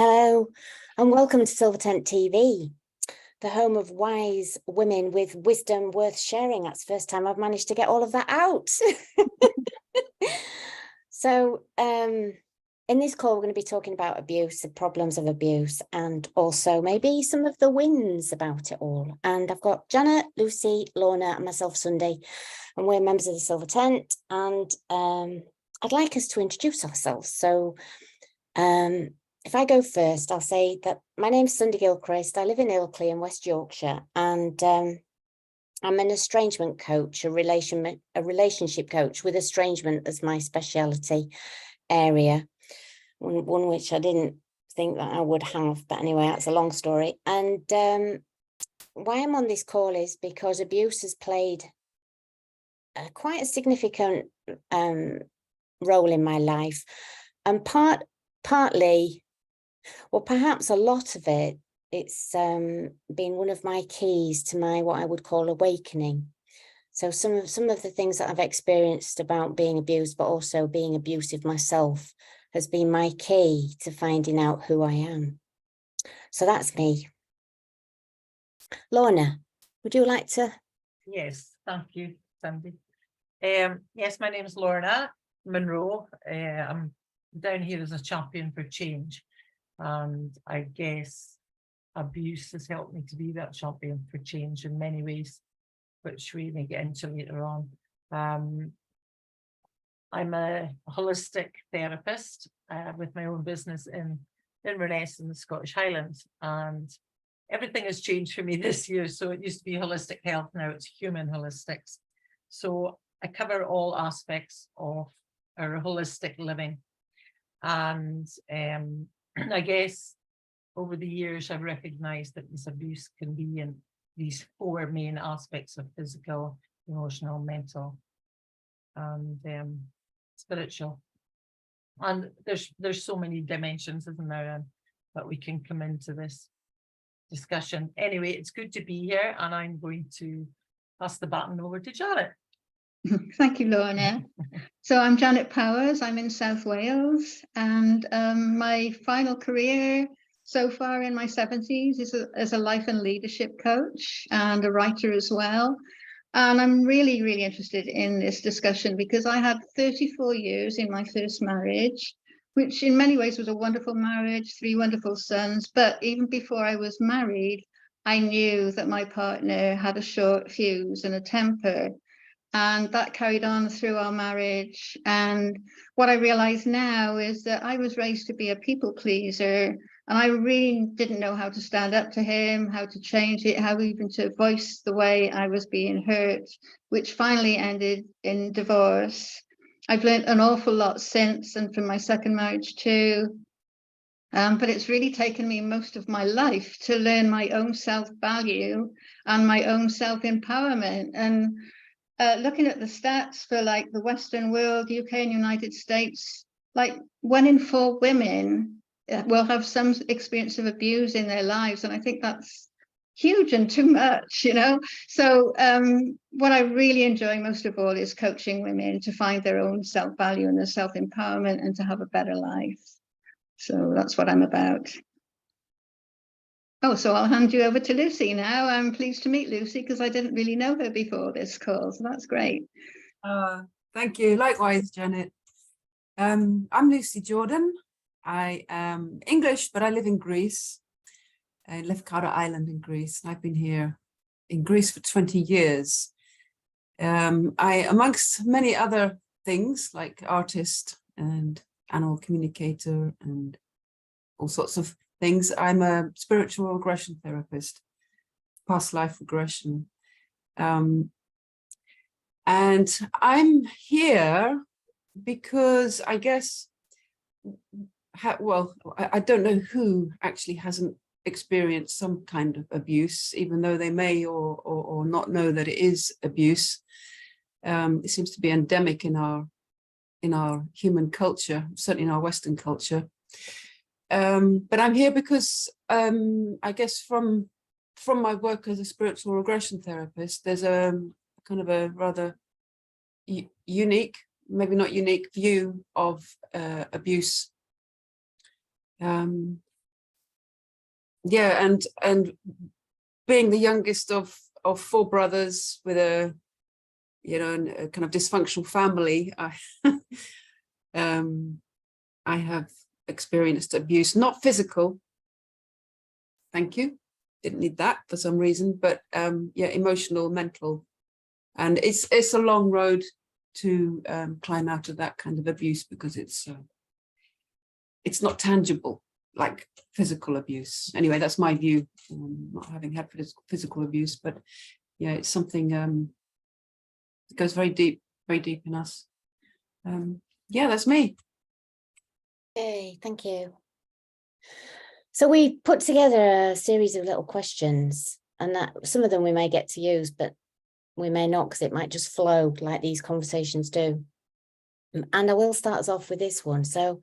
Hello, and welcome to Silver Tent TV, the home of wise women with wisdom worth sharing. That's the first time I've managed to get all of that out. So, in this call, we're going to be talking about abuse, the problems of abuse, and also maybe some of the wins about it all. And I've got Janet, Lucy, Lorna, and myself, Sunday, and we're members of the Silver Tent. And I'd like us to introduce ourselves. So, if I go first, I'll say that my name's Sunday Gilchrist. I live in Ilkley in West Yorkshire, and I'm an estrangement coach, a relationship coach with estrangement as my speciality area, one which I didn't think that I would have, but anyway, that's a long story. And why I'm on this call is because abuse has played quite a significant role in my life, and partly, well, perhaps a lot of it, it's been one of my keys to my what I would call awakening. So some of the things that I've experienced about being abused, but also being abusive myself, has been my key to finding out who I am. So that's me. Lorna, would you like to? Yes, thank you, Sandy. Yes, my name is Lorna Monroe. I'm down here as a champion for change, and I guess abuse has helped me to be that champion for change in many ways, which we may get into later on. I'm a holistic therapist with my own business in Inverness in the Scottish Highlands, and everything has changed for me this year. So it used to be holistic health, now it's human holistics. So I cover all aspects of our holistic living. And I guess over the years, I've recognized that this abuse can be in these four main aspects of physical, emotional, mental, and spiritual. And there's so many dimensions, isn't there, that we can come into this discussion. Anyway, it's good to be here, and I'm going to pass the baton over to Janet. Thank you, Lorna. So I'm Janet Powers. I'm in South Wales, and my final career so far in my 70s is as a life and leadership coach and a writer as well. And I'm really, really interested in this discussion because I had 34 years in my first marriage, which in many ways was a wonderful marriage, 3 wonderful sons. But even before I was married, I knew that my partner had a short fuse and a temper. And that carried on through our marriage. And what I realize now is that I was raised to be a people pleaser, and I really didn't know how to stand up to him, how to change it, how even to voice the way I was being hurt, which finally ended in divorce. I've learned an awful lot since, and from my second marriage too. But it's really taken me most of my life to learn my own self-value and my own self-empowerment. And looking at the stats for like the Western world, UK and United States, like 1 in 4 women will have some experience of abuse in their lives. And I think that's huge and too much, you know. So what I really enjoy most of all is coaching women to find their own self-value and their self-empowerment and to have a better life. So that's what I'm about. Oh, so I'll hand you over to Lucy now. I'm pleased to meet Lucy because I didn't really know her before this call, so that's great. Thank you. Likewise, Janet. I'm Lucy Jordan. I am English, but I live in Greece. I Lefkada Island in Greece. I've been here in Greece for 20 years. I, amongst many other things, like artist and animal communicator and all sorts of things, I'm a spiritual regression therapist, past life regression. And I'm here because I guess, well, I don't know who actually hasn't experienced some kind of abuse, even though they may or not know that it is abuse. It seems to be endemic in our human culture, certainly in our Western culture. But I'm here because I guess from my work as a spiritual regression therapist, there's a kind of a rather unique, maybe not unique, view of abuse yeah, and being the youngest of 4 brothers with a, you know, a kind of dysfunctional family, I have experienced abuse, not physical. Thank you. Didn't need that for some reason, but yeah, emotional, mental, and it's a long road to climb out of that kind of abuse, because it's not tangible like physical abuse. Anyway, that's my view, not having had physical abuse, but yeah, it's something that goes very deep in us. Yeah, that's me. Yay, thank you. So we put together a series of little questions, and that some of them we may get to use, but we may not, because it might just flow like these conversations do. And I will start us off with this one. So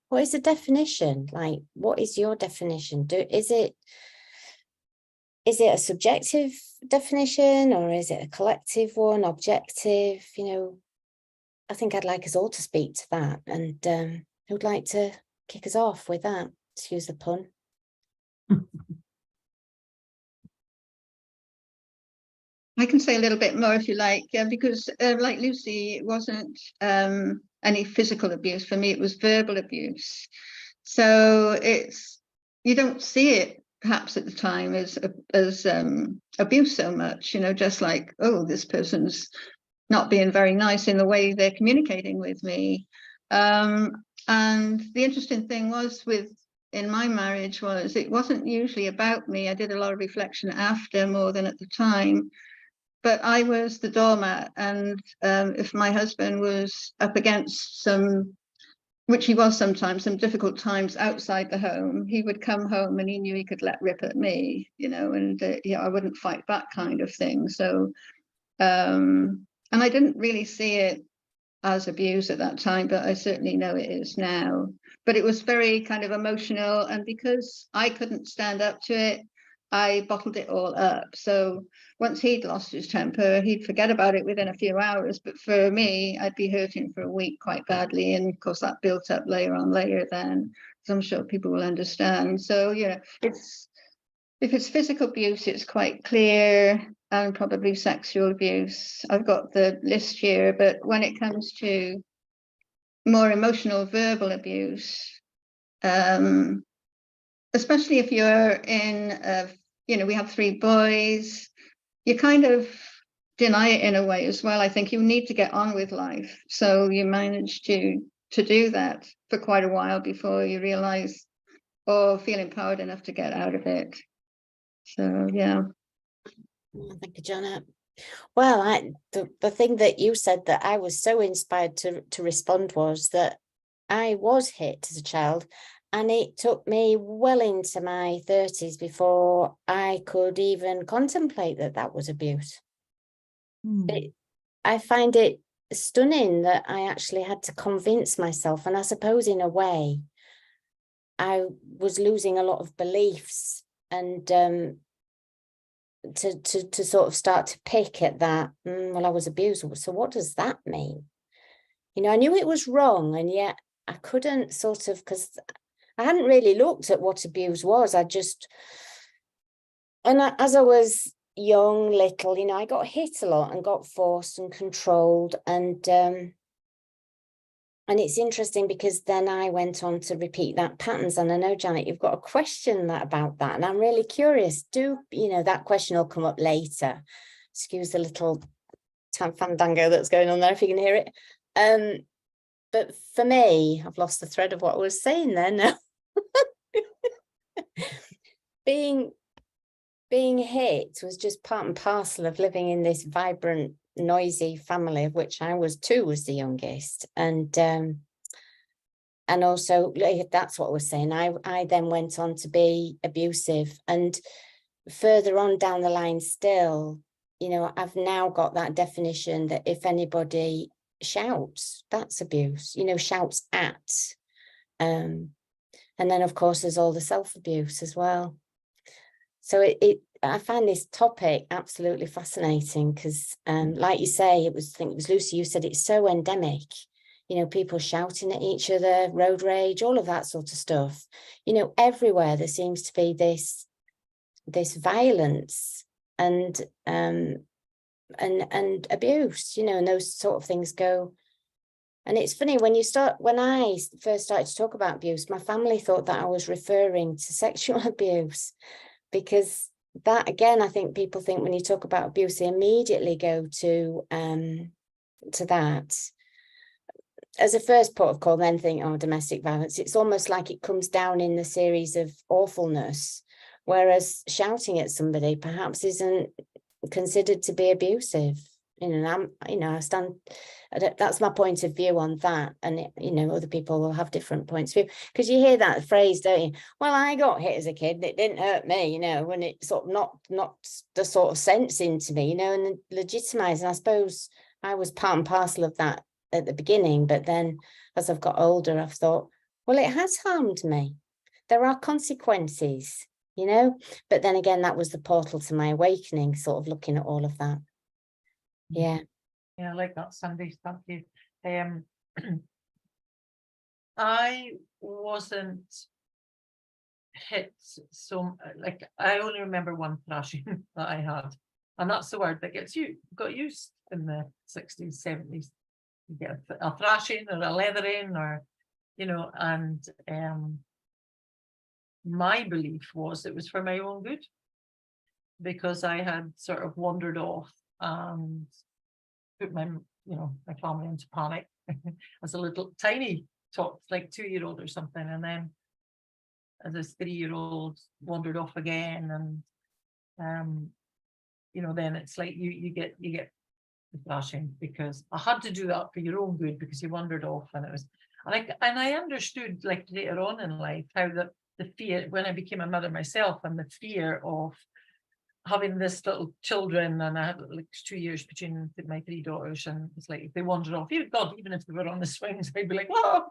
what is the definition? Like, what is your definition? Is it a subjective definition, or is it a collective one, objective? You know, I think I'd like us all to speak to that. And who'd like to kick us off with that? Excuse the pun. I can say a little bit more if you like, because like Lucy, it wasn't any physical abuse. For me, it was verbal abuse. So you don't see it perhaps at the time as abuse so much, you know, just like, oh, this person's not being very nice in the way they're communicating with me. And the interesting thing was in my marriage was it wasn't usually about me. I did a lot of reflection after more than at the time. But I was the doormat, and if my husband was up against some, which he was sometimes, some difficult times outside the home, he would come home and he knew he could let rip at me, you know, and yeah, I wouldn't fight back, kind of thing. So, and I didn't really see it as abuse at that time, but I certainly know it is now. But it was very kind of emotional, and because I couldn't stand up to it, I bottled it all up. So once he'd lost his temper, he'd forget about it within a few hours. But for me, I'd be hurting for a week quite badly. And of course, that built up layer on layer then, as I'm sure people will understand. So, yeah, if it's physical abuse, it's quite clear, and probably sexual abuse. I've got the list here, but when it comes to more emotional verbal abuse, especially if you're in, you know, we have 3 boys, you kind of deny it in a way as well. I think you need to get on with life. So you manage to do that for quite a while before you realize or feel empowered enough to get out of it. So, yeah. Thank you, Janet. Well, the thing that you said that I was so inspired to respond was that I was hit as a child, and it took me well into my 30s before I could even contemplate that was abuse. I find it stunning that I actually had to convince myself, and I suppose in a way I was losing a lot of beliefs, and to sort of start to pick at that, well, I was abused, so what does that mean? You know, I knew it was wrong, and yet I couldn't sort of, because I hadn't really looked at what abuse was. As I was young, little, you know, I got hit a lot and got forced and controlled, and it's interesting because then I went on to repeat that patterns. And I know, Janet, you've got a question about that, and I'm really curious. You know, that question will come up later. Excuse the little fandango that's going on there, if you can hear it. But for me, I've lost the thread of what I was saying there now. Being hit was just part and parcel of living in this vibrant, noisy family, of which I was the youngest, and also that's what I was saying. I then went on to be abusive, and further on down the line still, you know, I've now got that definition that if anybody shouts, that's abuse, you know, shouts at, and then of course there's all the self-abuse as well. So I find this topic absolutely fascinating because, like you say, I think it was Lucy, you said it's so endemic, you know, people shouting at each other, road rage, all of that sort of stuff. You know, everywhere there seems to be this this violence and abuse, you know, and those sort of things go. And it's funny when I first started to talk about abuse, my family thought that I was referring to sexual abuse, because that, again, I think people think when you talk about abuse, they immediately go to that as a first port of call, then think, oh, domestic violence. It's almost like it comes down in the series of awfulness, whereas shouting at somebody perhaps isn't considered to be abusive. I stand, that's my point of view on that. And, other people will have different points of view, because you hear that phrase, don't you? Well, I got hit as a kid, it didn't hurt me, when it sort of knocked the sort of sense into me, and legitimising. I suppose I was part and parcel of that at the beginning, but then as I've got older, I've thought, well, it has harmed me. There are consequences, but then again, that was the portal to my awakening, sort of looking at all of that. Yeah. Yeah, I like that, Sandy. Thank you. I wasn't hit like, I only remember one thrashing that I had, and that's the word that got used in the 60s, 70s. You get a thrashing or a leathering, or and my belief was it was for my own good, because I had sort of wandered off and put my family into panic as a little tiny like 2-year-old or something, and then as a 3-year-old wandered off again, and then it's like you get the flashing, because I had to do that for your own good, because you wandered off, and it was and I understood, like, later on in life, how the fear, when I became a mother myself, and the fear of having this little children, and I had like 2 years between my 3 daughters, and it's like if they wandered off, even if they were on the swings, I'd be like, whoa,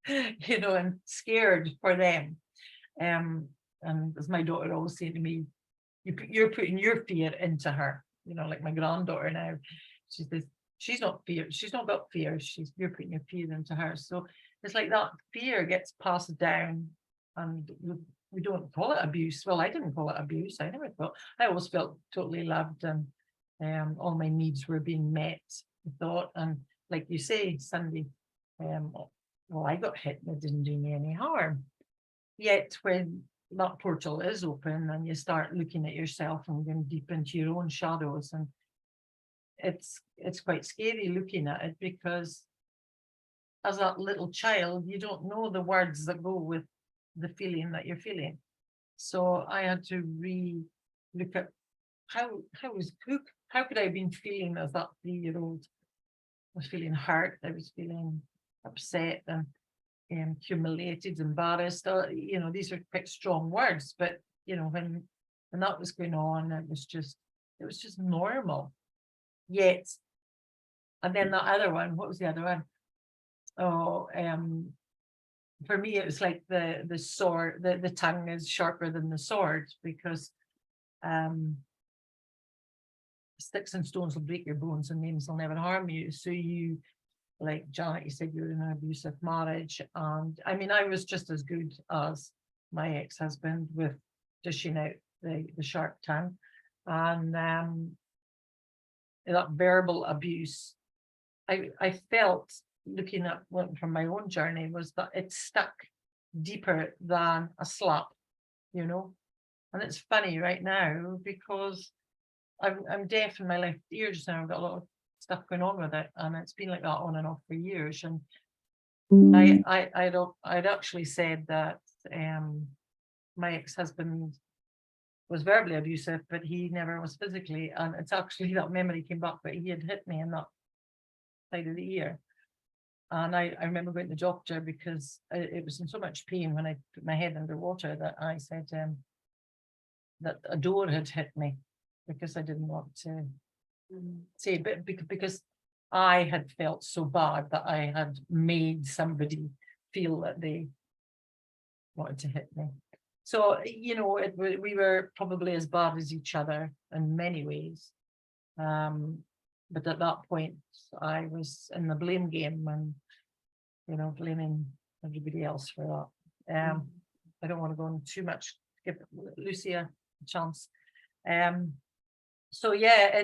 and scared for them. And as my daughter always saying to me, you're putting your fear into her, like my granddaughter now, she's not got fear, you're putting your fear into her. So it's like that fear gets passed down, and we don't call it abuse. Well, I didn't call it abuse. I always felt totally loved, and all my needs were being met, I thought. And like you say, Sandy, well, I got hit and it didn't do me any harm. Yet when that portal is open and you start looking at yourself and going deep into your own shadows, and it's quite scary looking at it, because as that little child, you don't know the words that go with the feeling that you're feeling. So I had to look at how could I have been feeling as that 3-year-old. I was feeling hurt, I was feeling upset and humiliated, embarrassed. These are quite strong words, but when that was going on, it was just normal. Yet, and then the other one, what was the other one? Oh, for me, it was like the sword, the tongue is sharper than the sword, because sticks and stones will break your bones and names will never harm you. So you, like Janet, you said you were in an abusive marriage, and I mean, I was just as good as my ex-husband with dishing out the sharp tongue, and that verbal abuse. I felt, looking at from my own journey, was that it stuck deeper than a slap, and it's funny right now, because I'm deaf in my left ear just now. I've got a lot of stuff going on with it, and it's been like that on and off for years. And I'd actually said that my ex-husband was verbally abusive, but he never was physically, and it's actually that memory came back, but he had hit me in that side of the ear. And I remember going to the doctor, because it was in so much pain when I put my head underwater, that I said that a door had hit me, because I didn't want to say, but because I had felt so bad that I had made somebody feel that they wanted to hit me. So, we were probably as bad as each other in many ways. But at that point, I was in the blame game, and, blaming everybody else for that. I don't want to go on too much. Give Lucia chance. So yeah,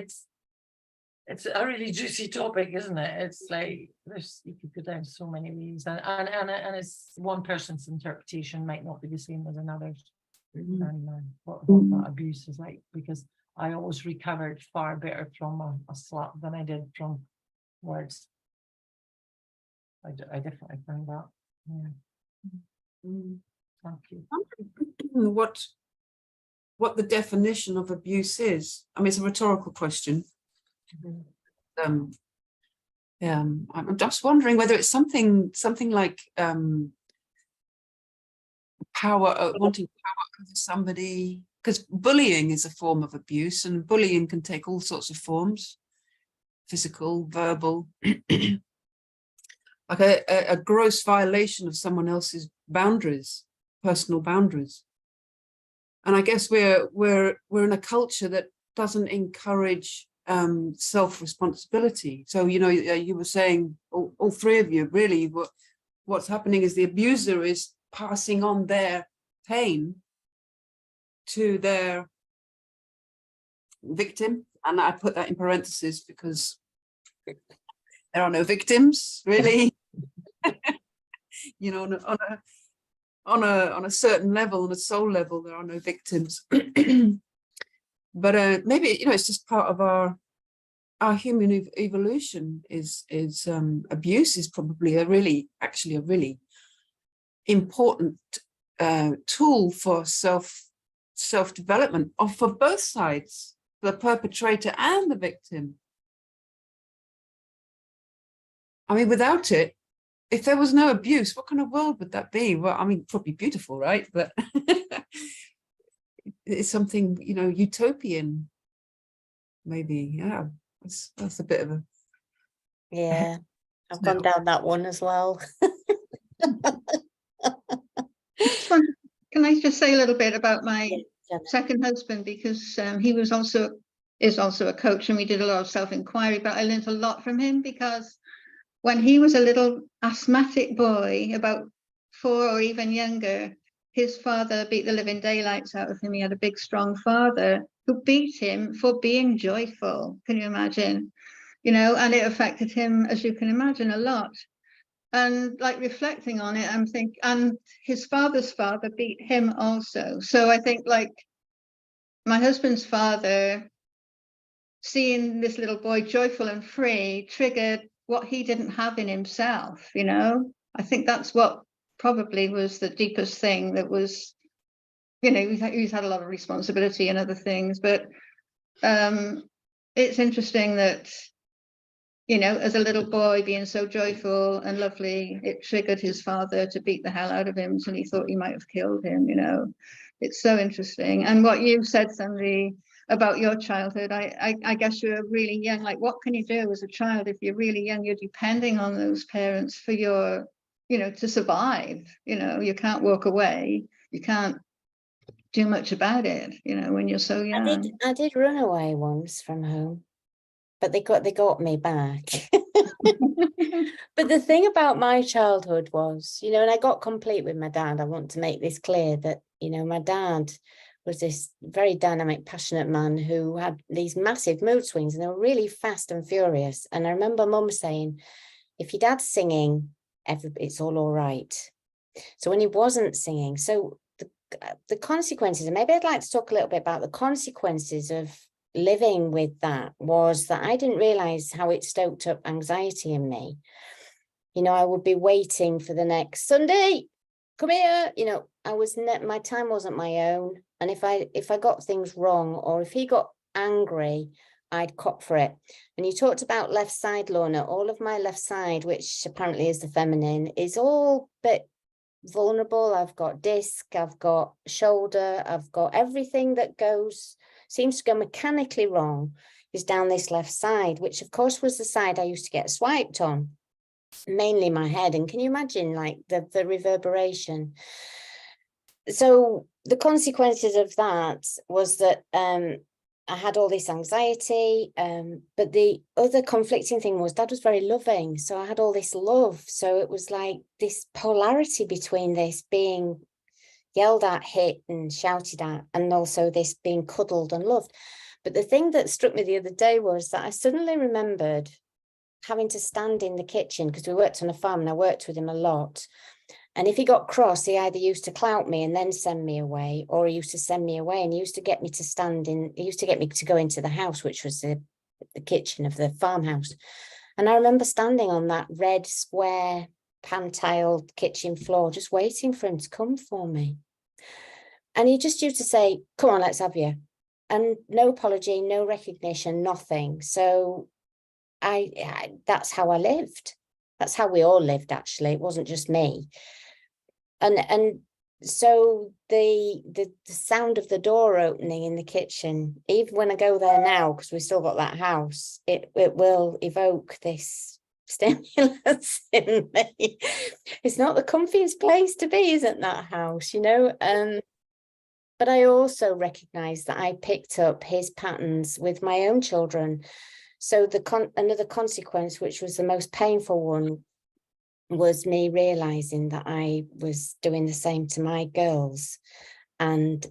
it's a really juicy topic, isn't it? It's like you could go down so many ways, and it's one person's interpretation might not be the same as another's. And what that abuse is like, because I always recovered far better from a slap than I did from words. I definitely found that. Yeah. Thank you. What the definition of abuse is. I mean, it's a rhetorical question. I'm just wondering whether it's something like power, wanting power over somebody, because bullying is a form of abuse, and bullying can take all sorts of forms, physical, verbal, like a gross violation of someone else's boundaries, personal boundaries. And I guess we're in a culture that doesn't encourage self-responsibility. So, you know, you were saying, all three of you, really, what's happening is the abuser is passing on their pain to their victim. And I put that in parentheses because there are no victims, really. You know, on a certain level, on a soul level, there are no victims. But maybe, you know, it's just part of our human evolution. Is abuse is probably a really important tool for self-development, or for both sides, the perpetrator and the victim. I mean, without it, if there was no abuse, what kind of world would that be? Well, I mean, probably beautiful, right? But it's something, you know, utopian, maybe. Yeah, that's a bit of a... Yeah, I've gone down that one as well. Can I just say a little bit about my Yeah. second husband, because he is also a coach, and we did a lot of self-inquiry, but I learned a lot from him, because when he was a little asthmatic boy, about 4 or even younger, his father beat the living daylights out of him. He had a big, strong father who beat him for being joyful. Can you imagine? You know, and it affected him, as you can imagine, a lot. And like reflecting on it, I'm thinking, and his father's father beat him also. So I think, like, my husband's father, seeing this little boy joyful and free, triggered what he didn't have in himself, you know. I think that's what probably was the deepest thing that was, you know, he's had a lot of responsibility and other things, but it's interesting that, you know, as a little boy being so joyful and lovely, it triggered his father to beat the hell out of him until he thought he might have killed him, you know. It's so interesting. And what you said, Sandy, about your childhood, I guess you were really young. Like, what can you do as a child if you're really young? You're depending on those parents for your, you know, to survive. You know, you can't walk away. You can't do much about it, you know, when you're so young. I did run away once from home, but they got me back. But the thing about my childhood was, you know, and I got complete with my dad. I want to make this clear that, you know, my dad was this very dynamic, passionate man who had these massive mood swings, and they were really fast and furious. And I remember Mum saying, if your dad's singing, it's all right. So when he wasn't singing, so the consequences, and maybe I'd like to talk a little bit about the consequences of living with that, was that I didn't realize how it stoked up anxiety in me. You know, I would be waiting for the next Sunday, come here, you know, my time wasn't my own. And if I got things wrong, or if he got angry, I'd cop for it. And you talked about left side, Lorna. All of my left side, which apparently is the feminine, is all bit vulnerable. I've got disc, I've got shoulder, I've got everything that seems to go mechanically wrong is down this left side, which of course was the side I used to get swiped on, mainly my head. And can you imagine, like, the reverberation? So the consequences of that was that I had all this anxiety, but the other conflicting thing was Dad was very loving, so I had all this love. So it was like this polarity between this being yelled at, hit and shouted at, and also this being cuddled and loved. But the thing that struck me the other day was that I suddenly remembered having to stand in the kitchen, because we worked on a farm and I worked with him a lot. And if he got cross, he either used to clout me and then send me away, or he used to send me away, and he used to get me to stand in, he used to get me to go into the house, which was the kitchen of the farmhouse. And I remember standing on that red square pan-tiled kitchen floor, just waiting for him to come for me. And he just used to say, come on, let's have you. And no apology, no recognition, nothing. So I that's how I lived. That's how we all lived, actually. It wasn't just me. And so the sound of the door opening in the kitchen, even when I go there now, because we've still got that house, it will evoke this stimulus in me. It's not the comfiest place to be, isn't that house, you know? But I also recognize that I picked up his patterns with my own children. So another consequence, which was the most painful one, was me realizing that I was doing the same to my girls. And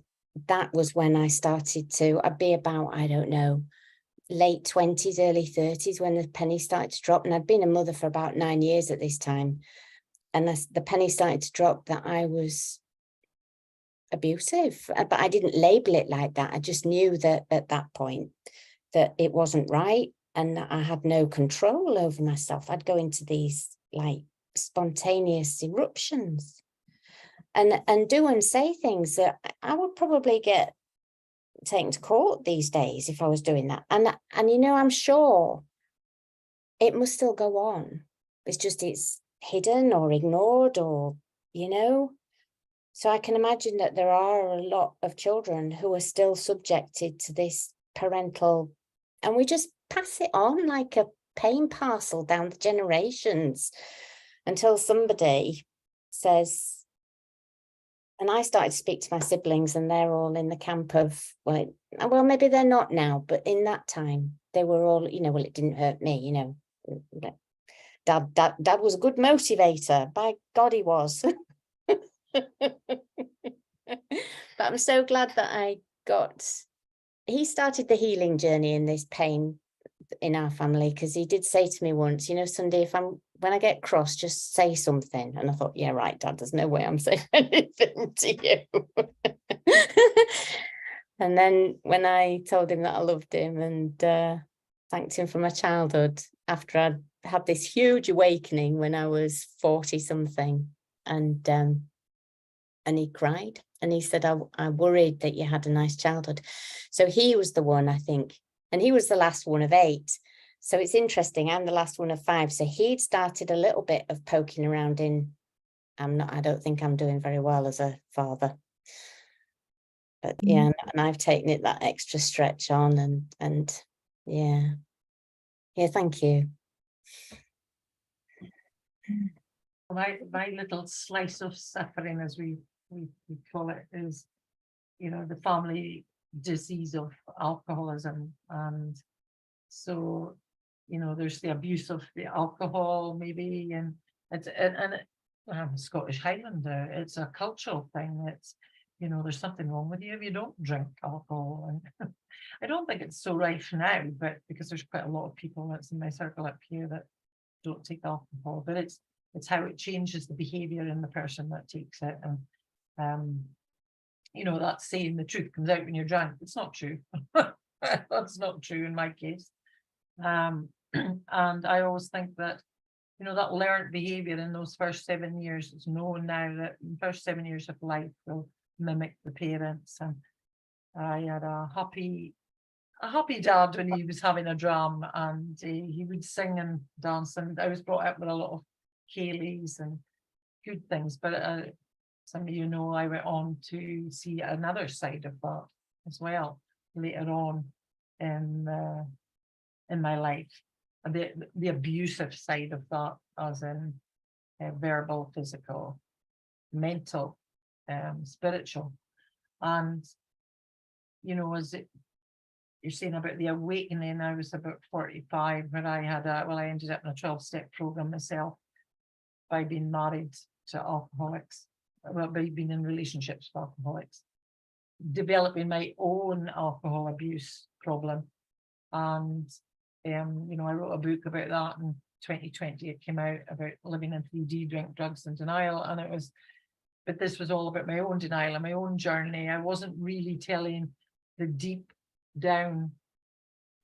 that was when I started to, I'd be about, I don't know, late 20s, early 30s, when the penny started to drop. And I'd been a mother for about 9 years at this time. And the penny started to drop that I was abusive, but I didn't label it like that. I just knew that at that point that it wasn't right and that I had no control over myself. I'd go into these like spontaneous eruptions and do and say things that I would probably get taken to court these days if I was doing that. And you know, I'm sure it must still go on. It's just it's hidden or ignored, or, you know. So I can imagine that there are a lot of children who are still subjected to this parental, and we just pass it on like a pain parcel down the generations until somebody says, and I started to speak to my siblings and they're all in the camp of, well, maybe they're not now, but in that time they were all, you know, well, it didn't hurt me, you know. Dad was a good motivator. By God, he was. But I'm so glad that he started the healing journey in this pain in our family, because he did say to me once, you know, Sunday, when I get cross, just say something. And I thought, yeah, right, Dad, there's no way I'm saying anything to you. And then when I told him that I loved him and thanked him for my childhood, after I'd had this huge awakening when I was 40 something, and he cried and he said, I worried that you had a nice childhood. So he was the one, I think, and he was the last one of 8. So it's interesting, I'm the last one of 5. So he'd started a little bit of poking around in, I don't think I'm doing very well as a father. But yeah, and I've taken it that extra stretch on and yeah. Yeah, thank you. My little slice of suffering, as we call it, is, you know, the family disease of alcoholism. And so, you know, there's the abuse of the alcohol, maybe, and I'm a Scottish Highlander. It's a cultural thing. It's, you know, there's something wrong with you if you don't drink alcohol. And I don't think it's so rife now, but because there's quite a lot of people that's in my circle up here that don't take alcohol, but it's how it changes the behavior in the person that takes it. And you know, that saying the truth comes out when you're drunk. It's not true. That's not true in my case. And I always think that, you know, that learned behavior in those first 7 years, it's known now that the first 7 years of life will mimic the parents. And I had a happy dad when he was having a dram, and he would sing and dance, and I was brought up with a lot of Haileys and good things. But some of you know, I went on to see another side of that as well later on in my life, the abusive side of that, as in verbal, physical, mental, spiritual. And you know, as you're saying about the awakening, I was about 45 when I had I ended up in a 12-step program myself by being married to alcoholics. well, I've been in relationships with alcoholics, developing my own alcohol abuse problem. And, you know, I wrote a book about that in 2020. It came out about living in 3D, drink, drugs and denial. And it was, but this was all about my own denial and my own journey. I wasn't really telling the deep down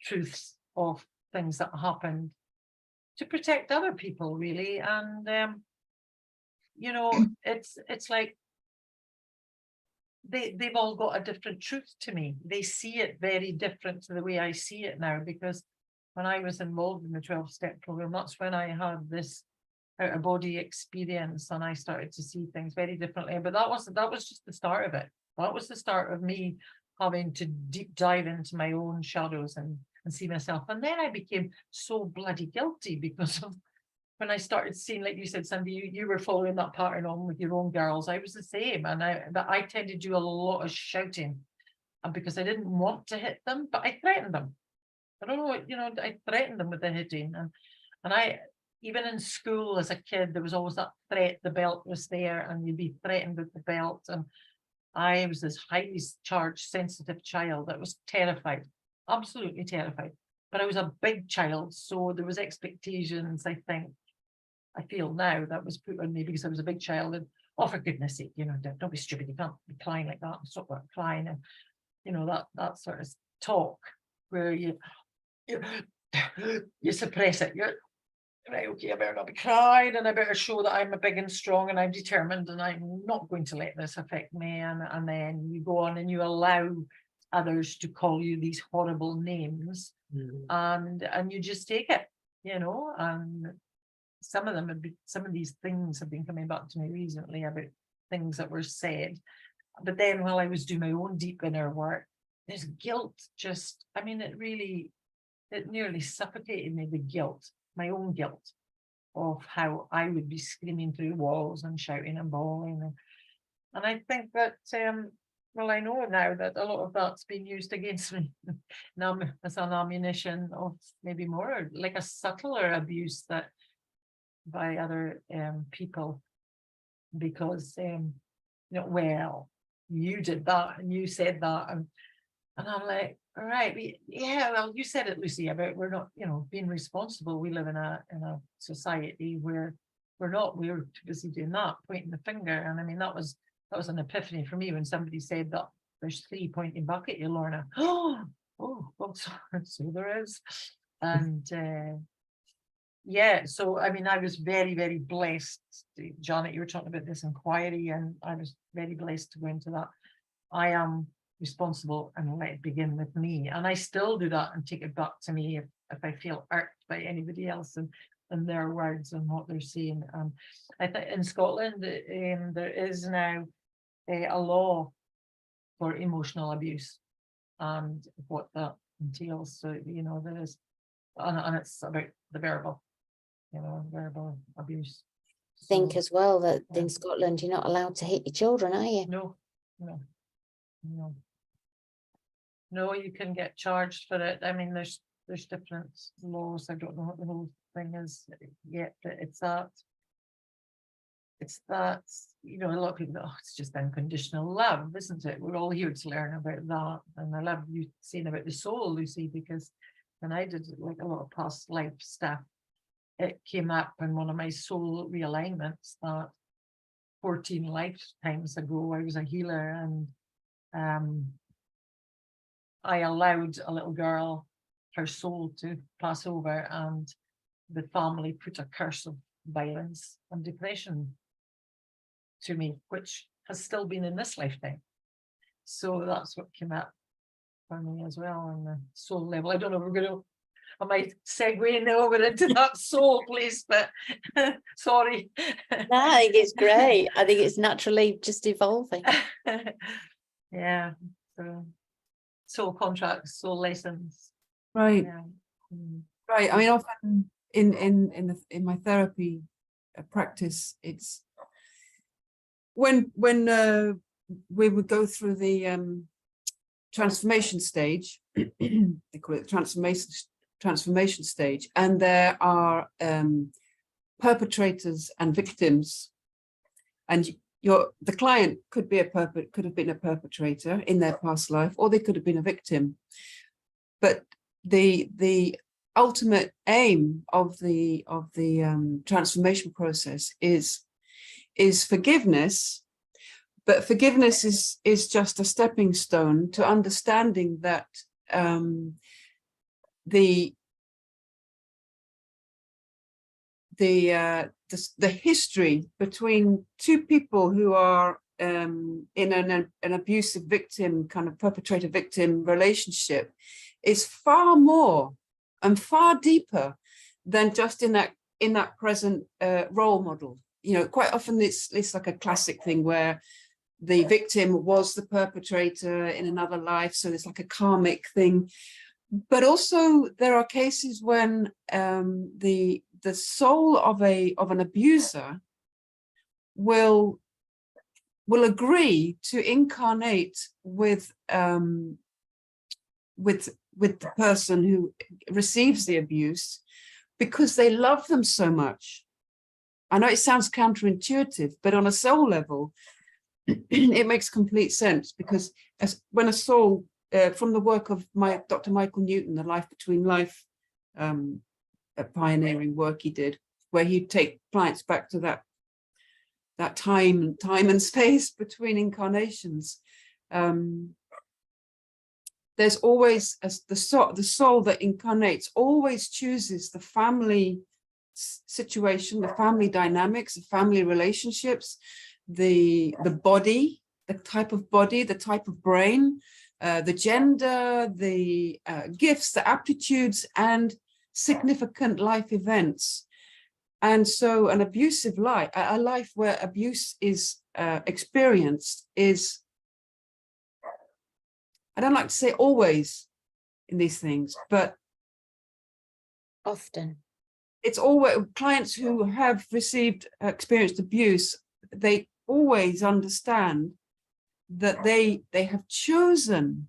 truths of things that happened to protect other people, really. And, you know, it's like, they've all got a different truth to me. They see it very different to the way I see it now, because when I was involved in the 12-step program, that's when I had this out of body experience and I started to see things very differently. But that was just the start of it. That was the start of me having to deep dive into my own shadows and see myself. And then I became so bloody guilty because of when I started seeing, like you said, Sandy, you were following that pattern on with your own girls. I was the same. And I tended to do a lot of shouting, and because I didn't want to hit them, but I threatened them. I don't know what, you know, I threatened them with the hitting. And I, even in school as a kid, there was always that threat, the belt was there and you'd be threatened with the belt. And I was this highly charged, sensitive child that was terrified, absolutely terrified. But I was a big child, so there was expectations, I think, I feel now, that was put on me because I was a big child. And oh, for goodness sake, you know, don't be stupid, you can't be crying like that, stop that crying. And you know, that sort of talk where you suppress it. You're right, okay, I better not be crying, and I better show that I'm a big and strong and I'm determined and I'm not going to let this affect me. And then you go on and you allow others to call you these horrible names, and you just take it, you know. And some of these things have been coming back to me recently about things that were said. But then while I was doing my own deep inner work, there's guilt. Just, I mean, it nearly suffocated me, the guilt, my own guilt of how I would be screaming through walls and shouting and bawling. And I think that, well, I know now that a lot of that's been used against me now as an ammunition of maybe more like a subtler abuse that by other people, because you know, well, you did that and you said that, and I'm like, all right, yeah, well, you said it, Lucy, about we're not, you know, being responsible. We live in a society where we're too busy doing that, pointing the finger. And I mean, that was an epiphany for me when somebody said that there's 3 pointing back at you, Lorna. Oh, well, so there is. And yeah, so I mean, I was very, very blessed. Janet, you were talking about this inquiry, and I was very blessed to go into that. I am responsible and let it begin with me. And I still do that and take it back to me if I feel irked by anybody else and their words and what they're saying. I think in Scotland, there is now a law for emotional abuse and what that entails. So, you know, there is, and it's about the verbal, you know, verbal abuse. Think So, as well that yeah. in Scotland you're not allowed to hit your children, are you? No, you can get charged for it. I mean, there's different laws. I don't know what the whole thing is yet, but it's that, you know, a lot of people, oh, it's just unconditional love, isn't it? We're all here to learn about that. And I love you saying about the soul, Lucy, because when I did like a lot of past life stuff, it came up in one of my soul realignments that 14 lifetimes ago I was a healer, and I allowed a little girl, her soul, to pass over, and the family put a curse of violence and depression to me, which has still been in this lifetime. So that's what came up for me as well on the soul level. I don't know if we're going to, I might segue over into that soul place, but sorry. No, I think it's great. I think it's naturally just evolving. Yeah, so soul contracts, soul lessons. Right. Yeah. Right. I mean, often in my therapy practice, it's when we would go through the transformation stage. They call it transformation stage, and there are perpetrators and victims, and the client could have been a perpetrator in their past life, or they could have been a victim. But the ultimate aim of the transformation process is forgiveness. But forgiveness is just a stepping stone to understanding that the history between two people who are in an abusive victim, kind of perpetrator victim relationship, is far more and far deeper than just in that present role model. You know, quite often it's like a classic thing where the victim was the perpetrator in another life, so it's like a karmic thing. But also there are cases when the soul of an abuser will agree to incarnate with the person who receives the abuse because they love them so much. I know it sounds counterintuitive, but on a soul level, it makes complete sense, because when a soul, from the work of Dr. Michael Newton, the Life Between Life, a pioneering work he did, where he'd take clients back to that time and space between incarnations. There's always the soul that incarnates always chooses the family situation, the family dynamics, the family relationships, the body, the type of body, the type of brain, the gender, the gifts, the aptitudes, and significant life events. And so an abusive life, a life where abuse is experienced, is, I don't like to say always in these things, but Often. it's always, clients who have experienced abuse, they always understand that they have chosen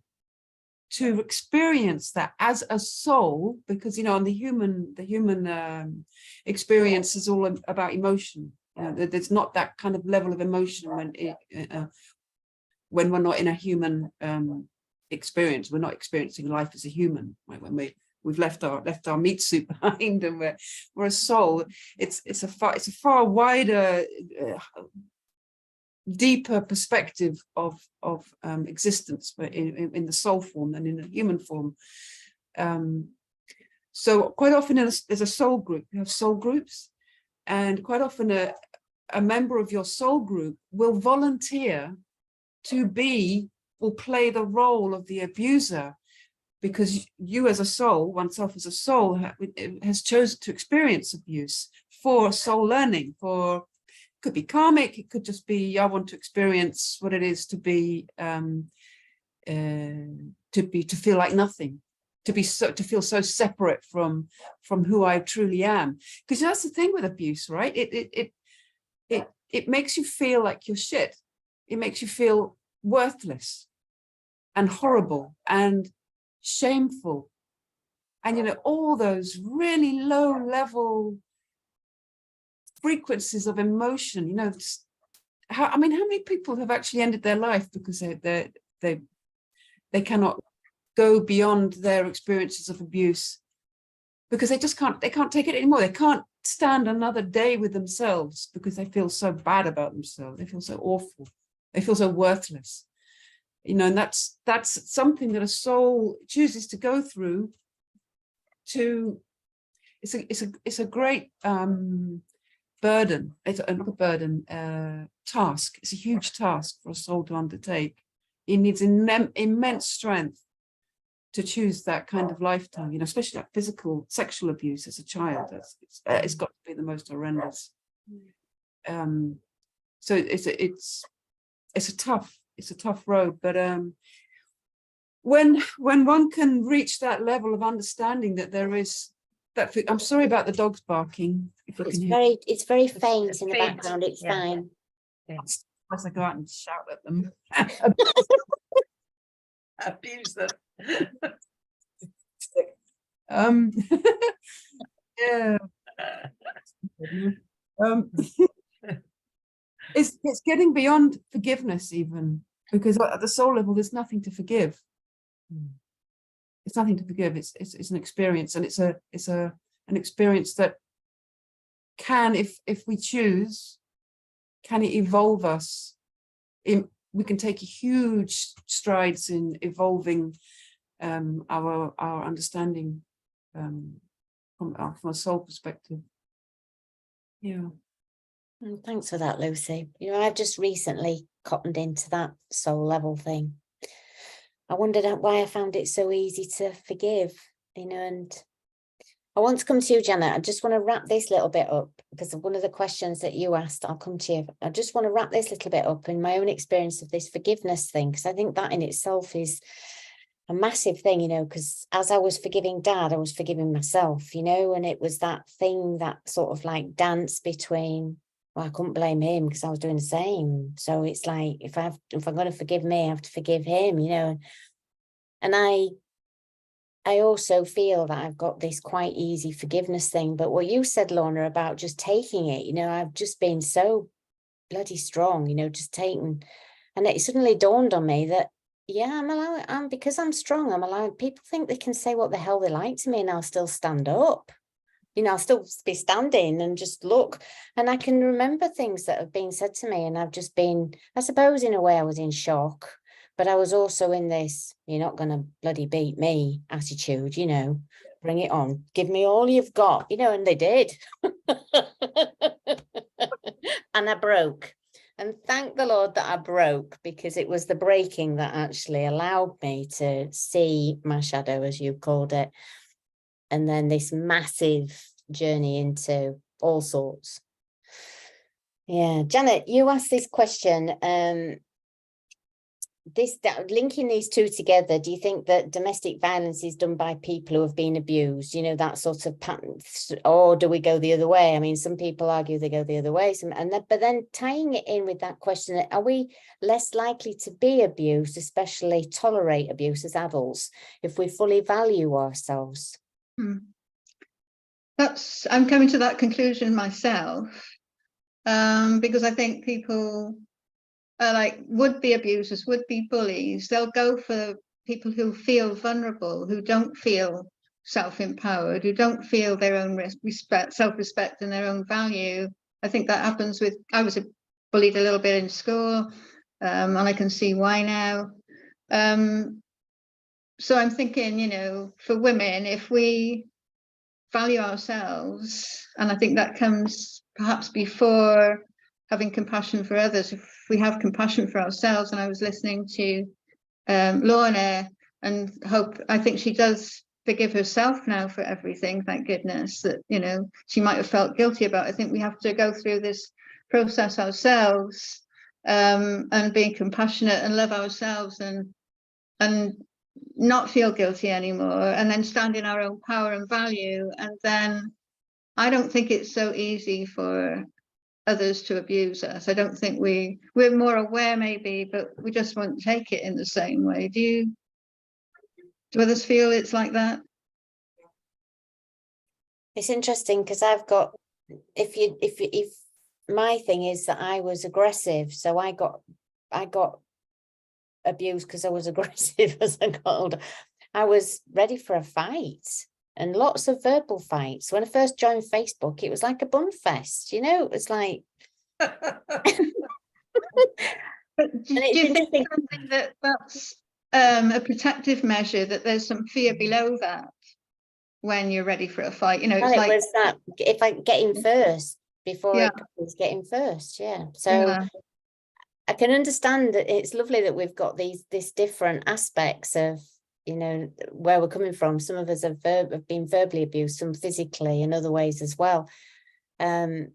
to experience that as a soul, because, you know, on the human experience is all about emotion. There's not that kind of level of emotion when we're not in a human experience. We're not experiencing life as a human, right? When we've left our meat suit behind and we're a soul. It's a far wider, deeper perspective of existence in the soul form than in the human form. So quite often there's a soul group. You have soul groups, and quite often a member of your soul group will volunteer will play the role of the abuser, because you as a soul, oneself as a soul, has chosen to experience abuse for soul learning. For, it could be karmic, it could just be, I want to experience what it is to feel like nothing, to feel so separate from who I truly am. Because that's the thing with abuse, right? It makes you feel like you're shit. It makes you feel worthless and horrible and shameful, and, you know, all those really low level frequencies of emotion. You know, how many people have actually ended their life because they cannot go beyond their experiences of abuse, because they can't take it anymore. They can't stand another day with themselves because they feel so bad about themselves. They feel so awful. They feel so worthless. You know, and that's something that a soul chooses to go through. It's a great burden. It's not a burden, task. It's a huge task for a soul to undertake. It needs immense strength to choose that kind of lifetime. You know, especially like physical, sexual abuse as a child. It's got to be the most horrendous. So it's a tough road, but when one can reach that level of understanding that there is that, I'm sorry about the dogs barking. If you can hear. It's very faint it's in the faint, background. It's yeah. fine. Unless I go out and shout at them. Abuse them. Yeah. It's getting beyond forgiveness even, because at the soul level, there's nothing to forgive. It's nothing to forgive. It's an experience, and it's an experience that can, if we choose, can it evolve us? We can take huge strides in evolving our understanding from a soul perspective. Yeah. Thanks for that, Lucy. You know, I've just recently cottoned into that soul level thing. I wondered why I found it so easy to forgive, you know, and I want to come to you, Janet. I just want to wrap this little bit up because of one of the questions that you asked. I'll come to you. I just want to wrap this little bit up in my own experience of this forgiveness thing, because I think that in itself is a massive thing, you know, because as I was forgiving Dad, I was forgiving myself, you know, and it was that thing, that sort of like dance between, well, I couldn't blame him because I was doing the same. So it's like, if I'm going to forgive me, I have to forgive him, you know. And I also feel that I've got this quite easy forgiveness thing. But what you said, Lorna, about just taking it, you know, I've just been so bloody strong, you know, just taking, and it suddenly dawned on me that, yeah, because I'm strong, I'm allowed, people think they can say what the hell they like to me and I'll still stand up. You know, I'll still be standing and just look, and I can remember things that have been said to me, and I've just been, I suppose in a way I was in shock, but I was also in this, you're not going to bloody beat me attitude, you know, bring it on, give me all you've got, you know, and they did. And I broke. And thank the Lord that I broke, because it was the breaking that actually allowed me to see my shadow, as you called it. And then this massive journey into all sorts. Yeah, Janet, you asked this question. Linking these two together, do you think that domestic violence is done by people who have been abused, you know, that sort of pattern, or do we go the other way? I mean, some people argue they go the other way, but then tying it in with that question, are we less likely to be abused, especially tolerate abuse as adults, if we fully value ourselves? I'm coming to that conclusion myself, because I think people like would-be abusers, would-be bullies, they'll go for people who feel vulnerable, who don't feel self-empowered, who don't feel their own self-respect and their own value. I think that happens with, I was bullied a little bit in school, and I can see why now. So I'm thinking, you know, for women, if we value ourselves, and I think that comes perhaps before having compassion for others, if we have compassion for ourselves. And I was listening to Lorna, and I think she does forgive herself now for everything, thank goodness, that, you know, she might have felt guilty about. I think we have to go through this process ourselves, and being compassionate and love ourselves, and not feel guilty anymore, and then stand in our own power and value. And then I don't think it's so easy for others to abuse us. I don't think we're more aware maybe, but we just won't take it in the same way. Do others feel it's like that? It's interesting because I've got, if my thing is that I was aggressive, so I got abused because I was aggressive as I got older. I was ready for a fight, and lots of verbal fights. When I first joined Facebook, it was like a bun fest, you know, it's like. But do you think that's a protective measure, that there's some fear below that when you're ready for a fight? You know, it's like, was that if I get in first before yeah, it was getting first, yeah. So yeah. I can understand that it's lovely that we've got these different aspects of, you know, where we're coming from. Some of us have been verbally abused, some physically, in other ways as well. But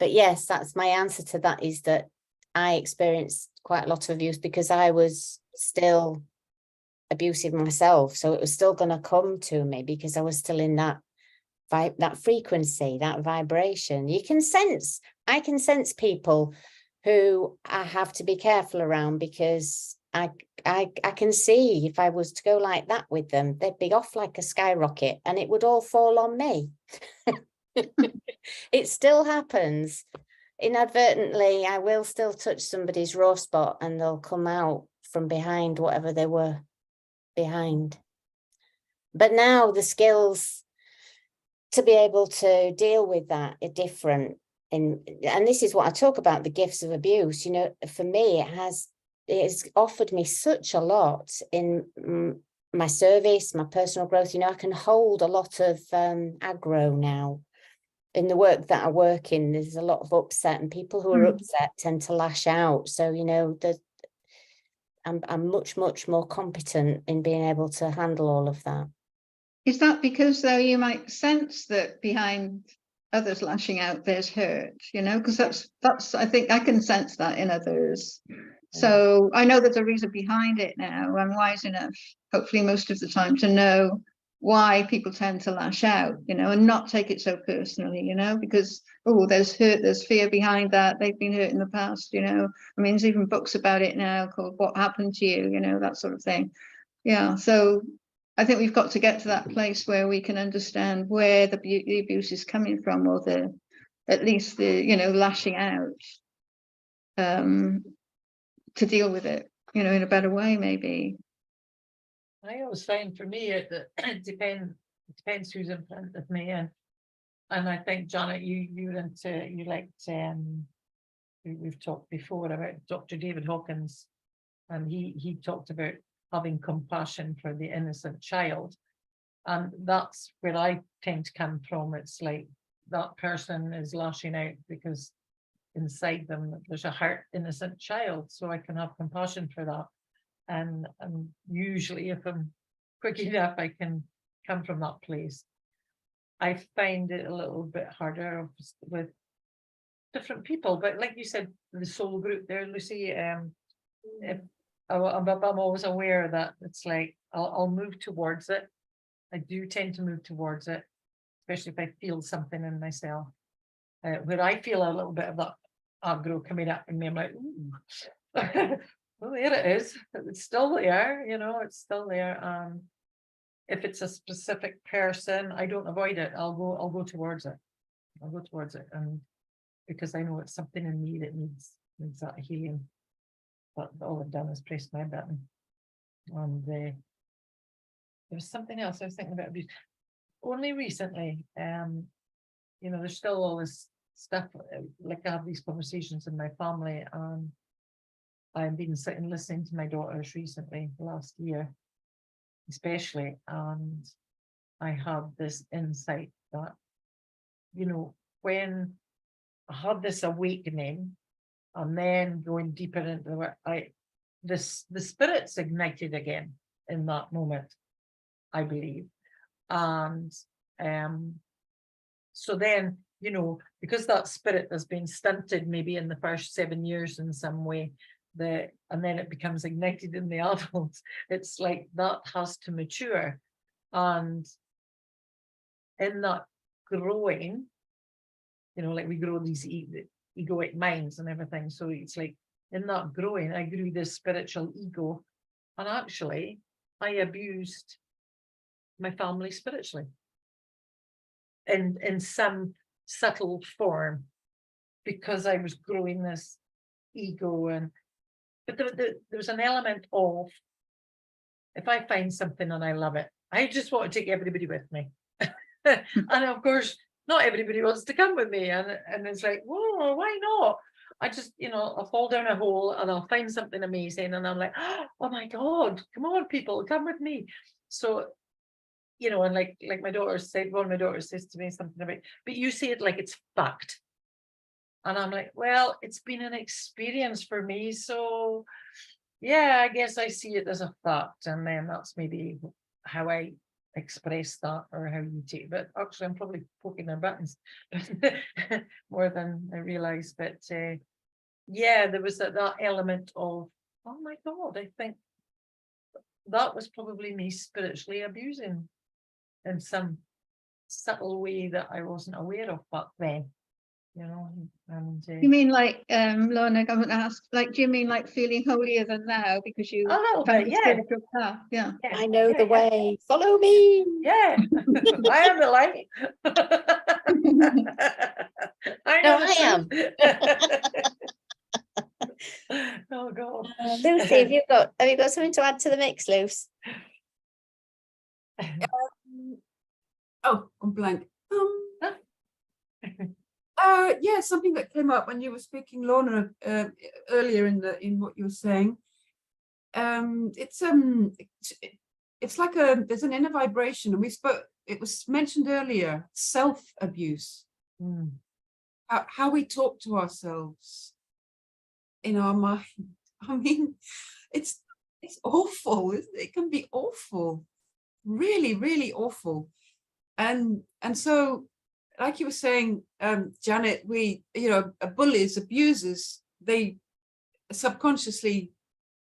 yes, that's my answer to that, is that I experienced quite a lot of abuse because I was still abusive myself. So it was still going to come to me because I was still in that frequency, that vibration. I can sense people who I have to be careful around, because I can see if I was to go like that with them, they'd be off like a skyrocket and it would all fall on me. It still happens. inadvertently, I will still touch somebody's raw spot and they'll come out from behind whatever they were behind. But now the skills to be able to deal with that are different. And this is what I talk about, the gifts of abuse. You know, for me, it's offered me such a lot in my service, my personal growth. You know, I can hold a lot of aggro now. In the work that I work in, there's a lot of upset, and people who are upset tend to lash out. So, you know, I'm much more competent in being able to handle all of that. Is that because, though, you might sense that behind others lashing out, there's hurt, you know, because that's, I think I can sense that in others. So I know there's a reason behind it now. I'm wise enough, hopefully most of the time, to know why people tend to lash out, you know, and not take it so personally, you know, because, oh, there's hurt, there's fear behind that. They've been hurt in the past, you know. I mean, there's even books about it now called What Happened to You, you know, that sort of thing. Yeah, so I think we've got to get to that place where we can understand where the abuse is coming from, or at least the, you know, lashing out, to deal with it, you know, in a better way, maybe. I always find, for me, it depends who's in front of me, and I think, Janet, we've talked before about Dr. David Hawkins, and he talked about having compassion for the innocent child, and that's where I tend to come from. It's like that person is lashing out because inside them there's a hurt innocent child, so I can have compassion for that. And usually, if I'm quick enough, I can come from that place. I find it a little bit harder with different people, but like you said, the soul group there, Lucy, if I'm always aware that it's like I'll move towards it. I do tend to move towards it, especially if I feel something in myself. Where I feel a little bit of that aggro coming up in me, I'm like, ooh. Well, there it is. It's still there, you know, it's still there. If it's a specific person, I don't avoid it. I'll go towards it. I'll go towards it, and because I know it's something in me that needs that healing. But all I've done is press my button. And there was something else I was thinking about abuse. Only recently, you know, there's still all this stuff, like I have these conversations in my family, and I've been sitting listening to my daughters recently, last year especially, and I had this insight that, you know, when I had this awakening and then going deeper into the work, the spirit's ignited again in that moment, I believe. And so then, you know, because that spirit has been stunted maybe in the first 7 years in some way, and then it becomes ignited in the adults, it's like that has to mature. And in that growing, you know, like we grow these egoic minds and everything. So it's like in that growing, I grew this spiritual ego, and actually I abused my family spiritually in some subtle form, because I was growing this ego. But there was an element of, if I find something and I love it, I just want to take everybody with me. And of course, not everybody wants to come with me. And it's like, whoa, why not? I just, you know, I'll fall down a hole and I'll find something amazing. And I'm like, oh my God, come on, people, come with me. So, you know, and like my daughter said, one of my daughters says to me something about, but you see it like it's fact. And I'm like, well, it's been an experience for me. So yeah, I guess I see it as a fact. And then that's maybe how I express that, or how you take it. But actually, I'm probably poking their buttons more than I realize. But yeah, there was that element of, oh my God, I think that was probably me spiritually abusing in some subtle way that I wasn't aware of back then. you know, and You mean like, Lorna, I'm going to ask, like, do you mean like feeling holier than thou because you a little found bit, the yeah. spiritual path? Yeah. Yeah, I know yeah, the yeah, way. Follow me. Yeah, I am the light. I No, know I am. the truth. Oh God. Lucy, have you got something to add to the mix, Luce? Oh, I'm blank. Yeah, something that came up when you were speaking, Lorna, earlier in what you were saying. It's like there's an inner vibration, and it was mentioned earlier, self-abuse. Mm. How we talk to ourselves in our mind. I mean, it's awful. It can be awful, really, really awful. And so, like you were saying, Janet, bullies, abusers, they subconsciously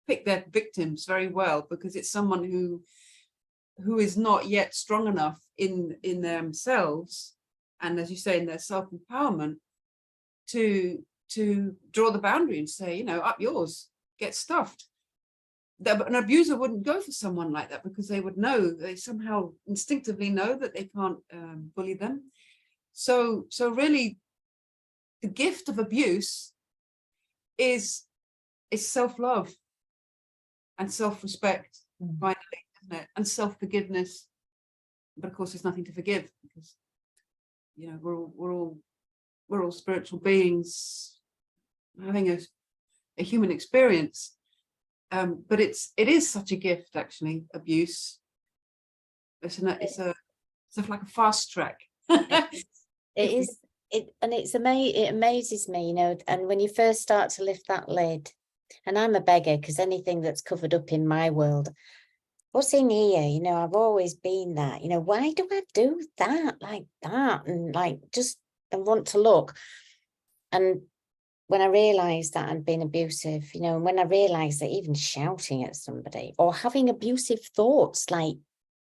pick their victims very well because it's someone who is not yet strong enough in themselves, and as you say, in their self-empowerment, to draw the boundary and say, up yours, get stuffed. An abuser wouldn't go for someone like that because they somehow instinctively know that they can't bully them. So really, the gift of abuse is self-love and self-respect, finally, isn't it? And self-forgiveness. But of course, there's nothing to forgive because we're all spiritual beings having a human experience. But it is such a gift, actually. Abuse. It's like a fast track. It is. It amazes me, and when you first start to lift that lid, and I'm a beggar because anything that's covered up in my world, what's in here, I've always been that, why do I do that like that and and want to look? And when I realized that I'd been abusive, and when I realized that even shouting at somebody or having abusive thoughts like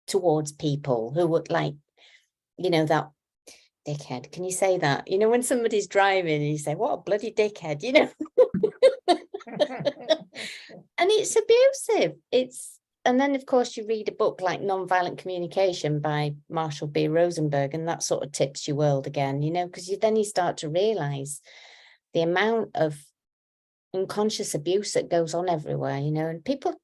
towards people who would that dickhead, can you say that? When somebody's driving and you say, what a bloody dickhead, and it's abusive. And then of course you read a book like Nonviolent Communication by Marshall B. Rosenberg, and that sort of tips your world again, because then you start to realize the amount of unconscious abuse that goes on everywhere, and people,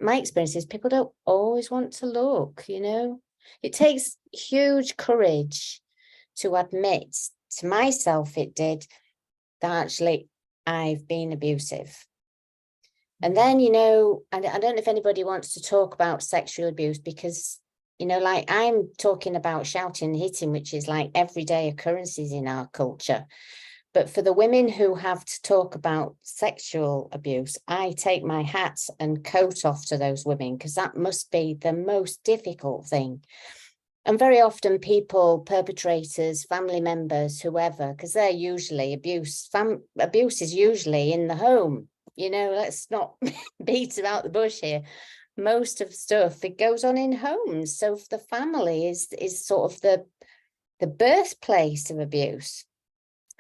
my experience is people don't always want to look, It takes huge courage to admit to myself, it did, that actually I've been abusive. And then, I don't know if anybody wants to talk about sexual abuse because, I'm talking about shouting and hitting, which is like everyday occurrences in our culture. But for the women who have to talk about sexual abuse, I take my hat and coat off to those women because that must be the most difficult thing. And very often people, perpetrators, family members, whoever, because they're usually abuse is usually in the home. Let's not beat about the bush here. Most of stuff, it goes on in homes. So the family is sort of the birthplace of abuse.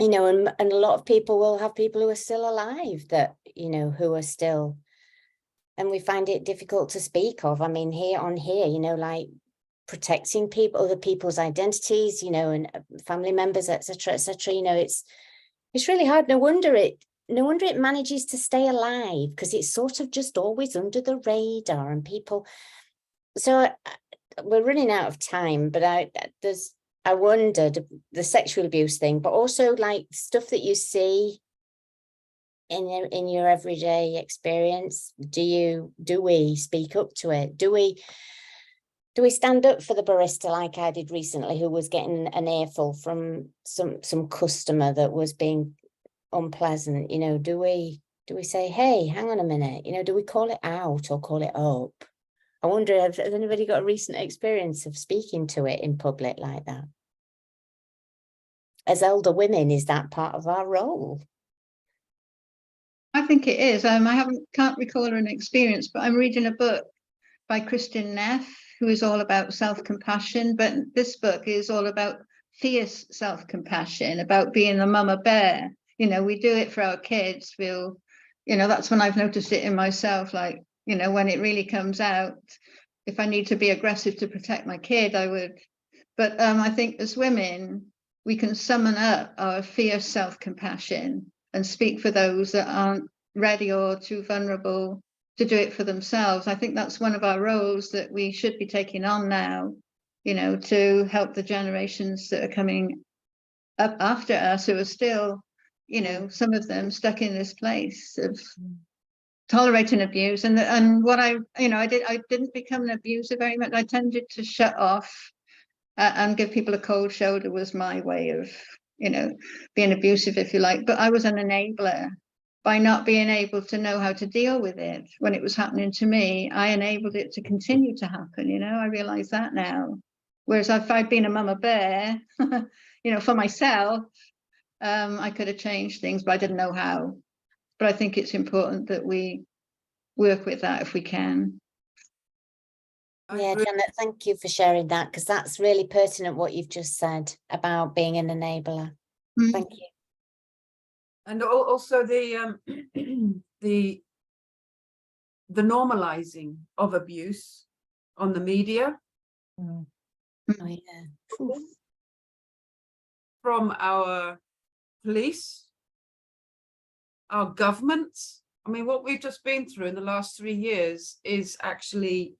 And a lot of people will have people who are still alive that, who are still, and we find it difficult to speak of. I mean, here, like protecting other people's identities, and family members, etc., etc. It's really hard. No wonder it manages to stay alive because it's sort of just always under the radar and people. So we're running out of time, but I wondered the sexual abuse thing, but also like stuff that you see in your everyday experience. Do we speak up to it? Do we stand up for the barista like I did recently, who was getting an earful from some customer that was being unpleasant? Do we say, hey, hang on a minute? Do we call it out or call it up? I wonder, has anybody got a recent experience of speaking to it in public like that? As elder women, is that part of our role? I think it is. I can't recall an experience, but I'm reading a book by Kristin Neff, who is all about self-compassion. But this book is all about fierce self-compassion about being a mama bear. You know, we do it for our kids. We'll, you know, that's when I've noticed it in myself. Like, you know, when it really comes out, if I need to be aggressive to protect my kid, I would. But I think as women, we can summon up our fierce self-compassion and speak for those that aren't ready or too vulnerable to do it for themselves. I think that's one of our roles that we should be taking on now, you know, to help the generations that are coming up after us, who are still, you know, some of them stuck in this place of tolerating abuse. And what I didn't become an abuser very much. I tended to shut off and give people a cold shoulder was my way of, you know, being abusive, if you like. But I was an enabler. By not being able to know how to deal with it when it was happening to me, I enabled it to continue to happen. You know, I realize that now. Whereas if I'd been a mama bear, you know, for myself, I could have changed things, but I didn't know how. But I think it's important that we work with that if we can. I Yeah, agree. Janet, thank you for sharing that, because that's really pertinent what you've just said about being an enabler. Mm. Thank you. And also the the normalizing of abuse on the media Mm. Oh, yeah. from our police, our governments. I mean, what we've just been through in the last 3 years is actually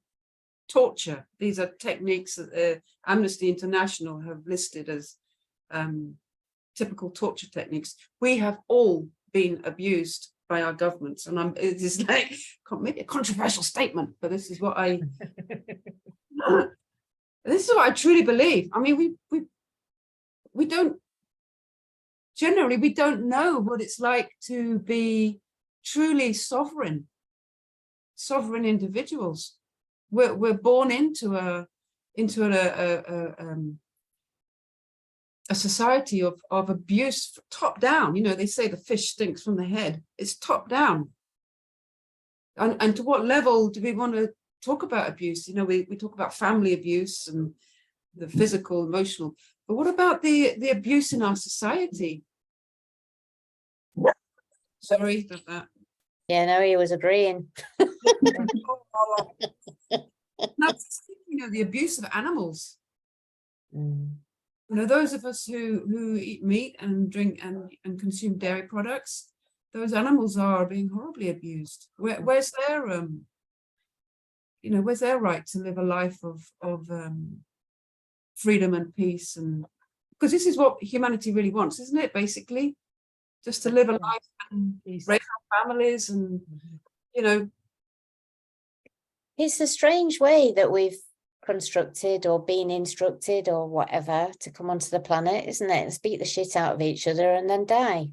torture. These are techniques that Amnesty International have listed as typical torture techniques. We have all been abused by our governments, and it is like maybe a controversial statement, but this is what I this is what I truly believe. I mean, we don't generally, we don't know what it's like to be truly sovereign individuals. We're born into a society of abuse, top down. You know, they say the fish stinks from the head. It's top down. And to what level do we want to talk about abuse? You know, we talk about family abuse and the physical, emotional, but what about the abuse in our society? Sorry about that. Yeah, no, he was agreeing. Not just, you know, the abuse of animals. Mm. You know, those of us who eat meat and drink and consume dairy products, those animals are being horribly abused. Where's their you know, where's their right to live a life of freedom and peace? And because this is what humanity really wants, isn't it? Basically, just to live a life and raise our families, and you know. It's a strange way that we've constructed or been instructed or whatever to come onto the planet, isn't it? And beat the shit out of each other and then die.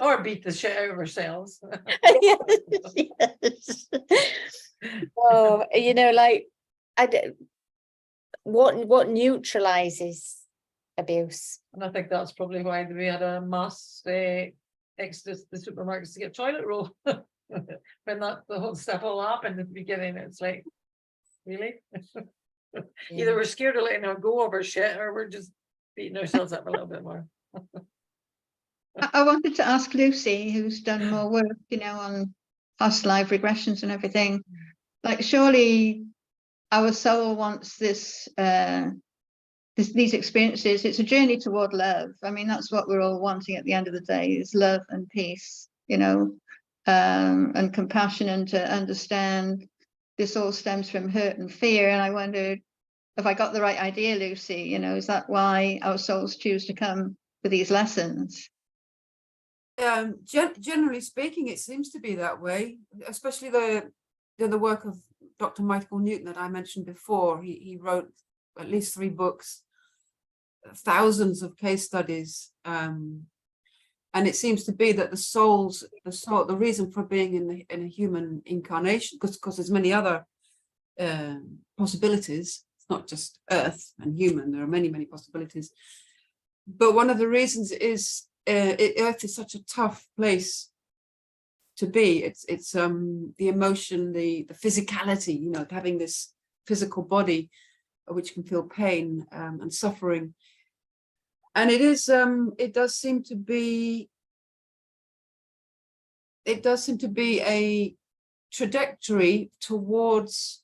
Or beat the shit out of ourselves. Yes. Oh, you know, like what neutralizes abuse? And I think that's probably why we had a mass exodus to the supermarkets to get toilet roll. When the whole stuff all happened at the beginning, it's like, really? Either we're scared of letting her go over shit, or we're just beating ourselves up a little bit more. I wanted to ask Lucy, who's done more work, you know, on past life regressions and everything. Like, surely our soul wants this, these experiences. It's a journey toward love. I mean, that's what we're all wanting at the end of the day, is love and peace, you know, and compassion, and to understand this all stems from hurt and fear. And I wondered, have I got the right idea, Lucy? You know, is that why our souls choose to come for these lessons? Generally speaking, it seems to be that way, especially the work of Dr. Michael Newton that I mentioned before. He wrote at least 3 books, thousands of case studies, and it seems to be that the reason for being in a human incarnation, because there's many other possibilities. It's not just Earth and human. There are many possibilities, but one of the reasons is Earth is such a tough place to be. It's the emotion, the physicality, you know, having this physical body which can feel pain and suffering. And it does seem to be a trajectory towards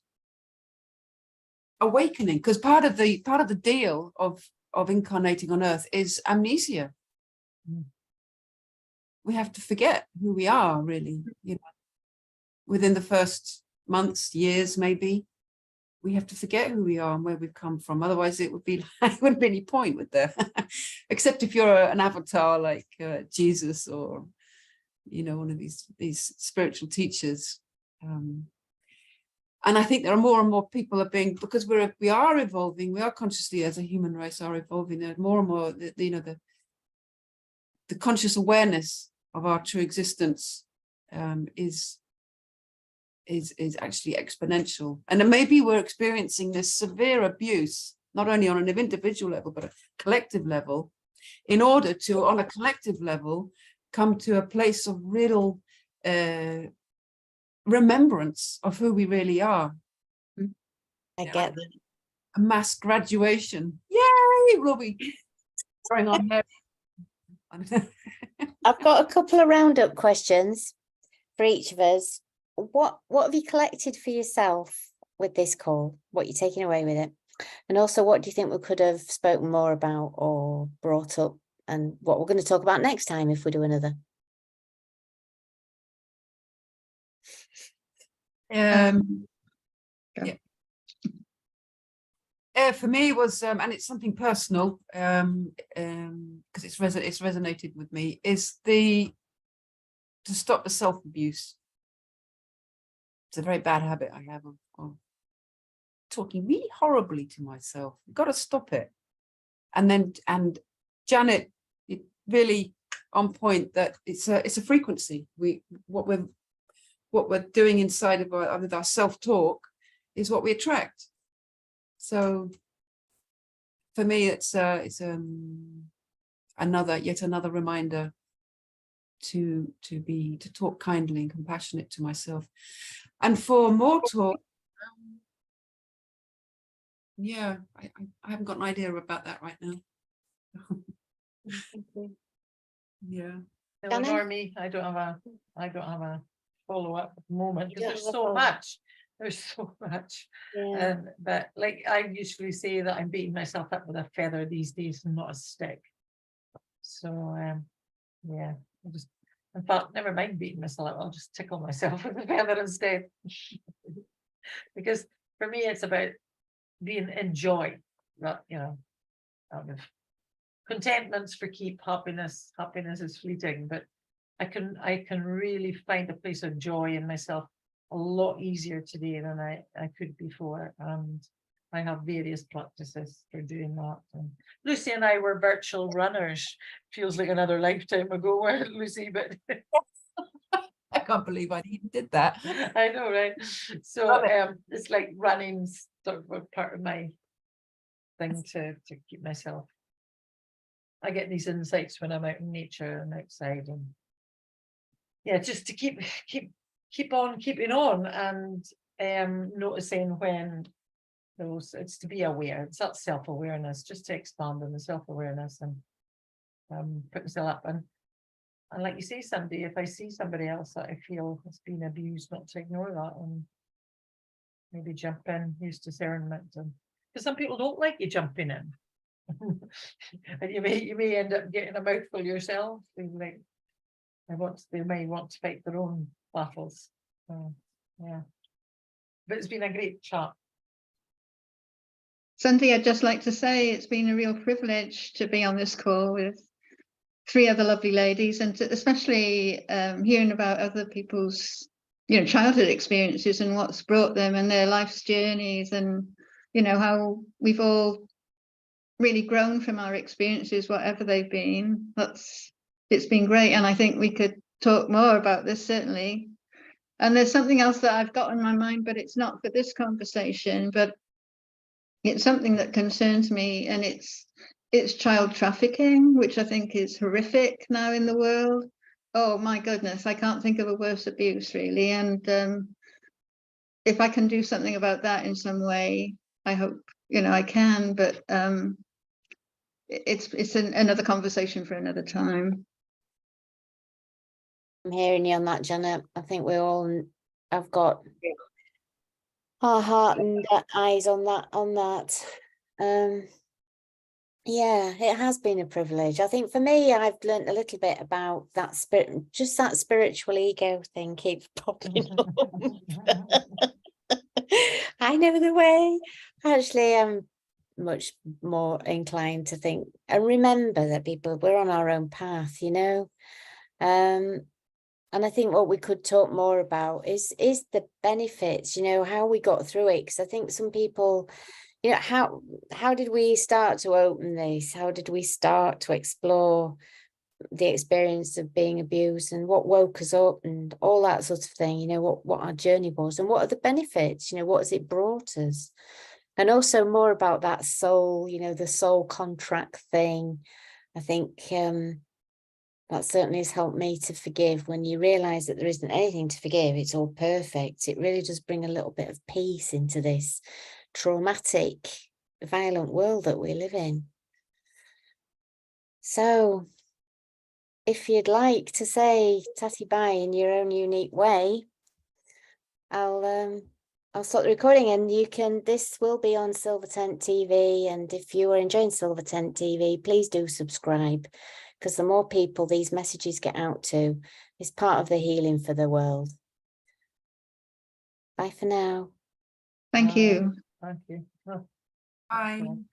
awakening, because part of the deal of incarnating on earth is amnesia. We have to forget who we are, really, you know, within the first months, years, maybe. We have to forget who we are and where we've come from. Otherwise, it wouldn't be any point, would there? Except if you're an avatar like Jesus, or, you know, one of these spiritual teachers. And I think there are more and more people because we are evolving. We are consciously, as a human race, are evolving. There are more and more, you know, the conscious awareness of our true existence is actually exponential. And then maybe we're experiencing this severe abuse, not only on an individual level, but a collective level, in order to, on a collective level, come to a place of real remembrance of who we really are. I get that. A mass graduation. Yay! We'll be throwing on hair. I've got a couple of roundup questions for each of us. What have you collected for yourself with this call? What you're taking away with it? And also, what do you think we could have spoken more about or brought up, and what we're going to talk about next time if we do another? For me was, and it's something personal, because it's resonated with me, is to stop the self-abuse. It's a very bad habit I have of talking really horribly to myself. You've got to stop it. And Janet, it really on point that it's a frequency. What we're doing inside of our self-talk is what we attract. So for me, it's yet another reminder to talk kindly and compassionate to myself. And for more talk, I haven't got an idea about that right now. Yeah. No, Donna? Normie, I don't have a follow-up at the moment, because don't there's have a so follow-up. much. There's so much. Yeah. But like I usually say that I'm beating myself up with a feather these days and not a stick. So yeah, in fact, never mind beating myself up, I'll just tickle myself with a feather instead. Because for me it's about being in joy, not, you know, out of contentment's for keep, happiness is fleeting, but I can really find a place of joy in myself a lot easier today than I could before, and I have various practices for doing that. And Lucy and I were virtual runners. Feels like another lifetime ago, weren't Lucy? But I can't believe I even did that. I know, right? So it's like running sort of part of my thing to keep myself. I get these insights when I'm out in nature and outside, and yeah, just to keep on keeping on, and noticing when those, it's to be aware, it's that self-awareness, just to expand on the self-awareness and put myself up, and like you say, Sandy, if I see somebody else that I feel has been abused, not to ignore that and maybe jump in, use discernment, and because some people don't like you jumping in. And you may end up getting a mouthful yourself. Like, they may want to fight their own battles. Yeah, but it's been a great chat. Sandy, I'd just like to say it's been a real privilege to be on this call with 3 other lovely ladies, and especially hearing about other people's, you know, childhood experiences and what's brought them and their life's journeys, and you know how we've all really grown from our experiences, whatever they've been. It's been great, and I think we could talk more about this, certainly. And there's something else that I've got in my mind, but it's not for this conversation, but it's something that concerns me, and it's child trafficking, which I think is horrific now in the world. Oh my goodness, I can't think of a worse abuse, really. And if I can do something about that in some way, I hope I can, but it's another conversation for another time. I'm hearing you on that, Janet. I think we all have got our heart and eyes on that. Yeah, it has been a privilege. I think for me, I've learned a little bit about that spirit, just that spiritual ego thing keeps popping up. I know the way. Actually, I'm much more inclined to think and remember that we're on our own path, and I think what we could talk more about is the benefits, how we got through it. Because I think some people, how did we start to open this? How did we start to explore the experience of being abused and what woke us up and all that sort of thing, what our journey was and what are the benefits, what has it brought us? And also more about that soul, the soul contract thing. I think that certainly has helped me to forgive. When you realize that there isn't anything to forgive, it's all perfect. It really does bring a little bit of peace into this traumatic, violent world that we live in. So if you'd like to say tatty bye in your own unique way, I'll start the recording, and this will be on Silvertent TV. And if you are enjoying Silvertent TV, please do subscribe, because the more people these messages get out to, is part of the healing for the world. Bye for now. Thank you. Thank you. Oh, Bye. excellent.